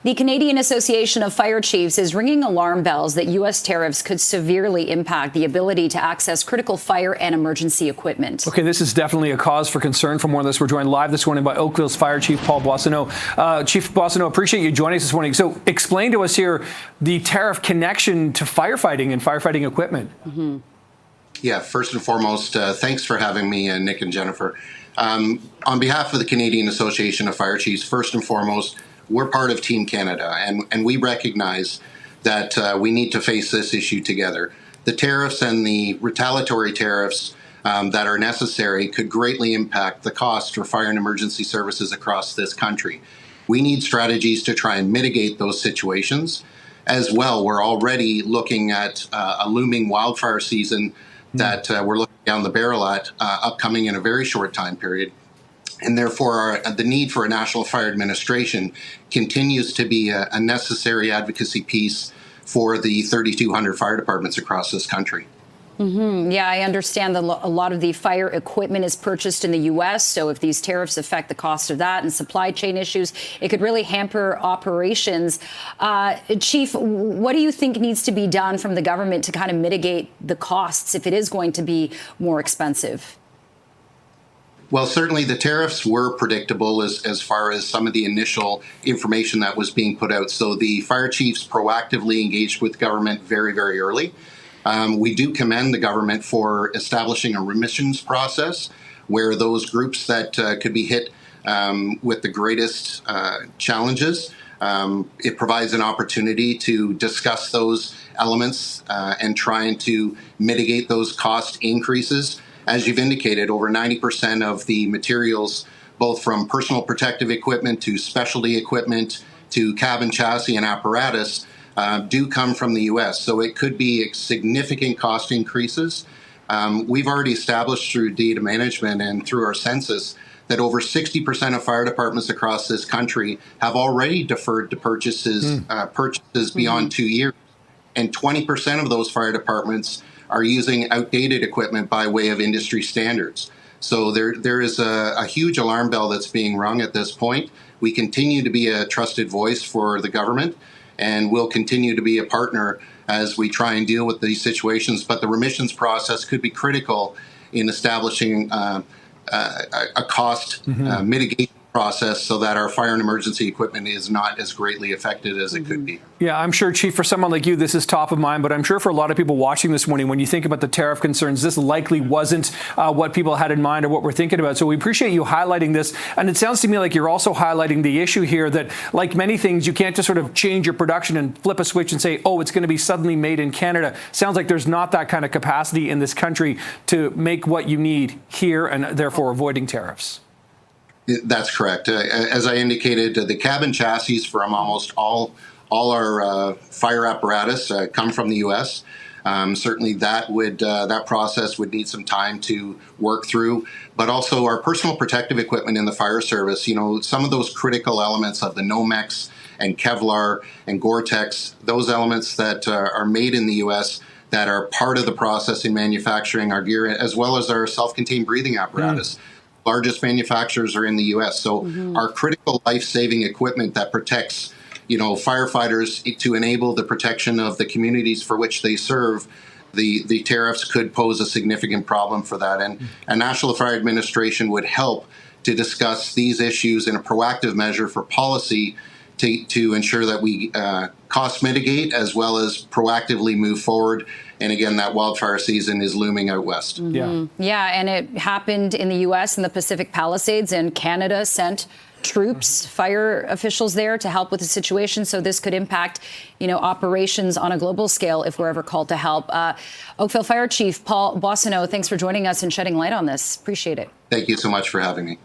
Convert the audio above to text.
The Canadian Association of Fire Chiefs is ringing alarm bells that U.S. tariffs could severely impact the ability to access critical fire and emergency equipment. Okay, this is definitely a cause for concern. For more on this, we're joined live this morning by Oakville's Fire Chief Paul Boissonnault. Chief Boissonnault, appreciate you joining us this morning. So explain to us here the tariff connection to firefighting and firefighting equipment. Yeah, first and foremost, thanks for having me, Nick and Jennifer. On behalf of the Canadian Association of Fire Chiefs, first and foremost, we're part of Team Canada, and we recognize that we need to face this issue together. The tariffs and the retaliatory tariffs that are necessary could greatly impact the cost for fire and emergency services across this country. We need strategies to try and mitigate those situations. As well, we're already looking at a looming wildfire season that we're looking down the barrel at upcoming in a very short time period. And therefore, the need for a National Fire Administration continues to be a necessary advocacy piece for the 3,200 fire departments across this country. Yeah, I understand that a lot of the fire equipment is purchased in the U.S., so if these tariffs affect the cost of that and supply chain issues, it could really hamper operations. Chief, what do you think needs to be done from the government to kind of mitigate the costs if it is going to be more expensive? Well, certainly the tariffs were predictable as far as some of the initial information that was being put out. So the fire chiefs proactively engaged with government very, very early. We do commend the government for establishing a remissions process where those groups that could be hit with the greatest challenges, it provides an opportunity to discuss those elements and trying to mitigate those cost increases. As you've indicated, over 90% of the materials, both from personal protective equipment to specialty equipment to cabin chassis and apparatus, do come from the U.S. So it could be significant cost increases. We've already established through data management and through our census that over 60% of fire departments across this country have already deferred to purchases beyond 2 years. And 20% of those fire departments are using outdated equipment by way of industry standards. So there is a huge alarm bell that's being rung at this point. We continue to be a trusted voice for the government, and we'll continue to be a partner as we try and deal with these situations. But the remissions process could be critical in establishing a cost mitigation process so that our fire and emergency equipment is not as greatly affected as it could be. Yeah, I'm sure, Chief, for someone like you, this is top of mind, but I'm sure for a lot of people watching this morning, when you think about the tariff concerns, this likely wasn't what people had in mind or what we're thinking about. So we appreciate you highlighting this. And it sounds to me like you're also highlighting the issue here that, like many things, you can't just sort of change your production and flip a switch and say, oh, it's going to be suddenly made in Canada. Sounds like there's not that kind of capacity in this country to make what you need here and therefore avoiding tariffs. That's correct. As I indicated, the cabin chassis from almost all our fire apparatus come from the U.S. Certainly, that process would need some time to work through. But also, our personal protective equipment in the fire service. You know, some of those critical elements of the Nomex and Kevlar and Gore-Tex, those elements that are made in the U.S. that are part of the process in manufacturing our gear, as well as our self-contained breathing apparatus. Largest manufacturers are in the U.S. So our critical life-saving equipment that protects, firefighters to enable the protection of the communities for which they serve, the tariffs could pose a significant problem for that. And a National Fire Administration would help to discuss these issues in a proactive measure for policy to ensure that we cost mitigate as well as proactively move forward. And again, that wildfire season is looming out west. Yeah, and it happened in the U.S. in the Pacific Palisades, and Canada sent troops, fire officials there to help with the situation. So this could impact, operations on a global scale if we're ever called to help. Oakville Fire Chief Paul Boissonneaux, thanks for joining us and shedding light on this. Appreciate it. Thank you so much for having me.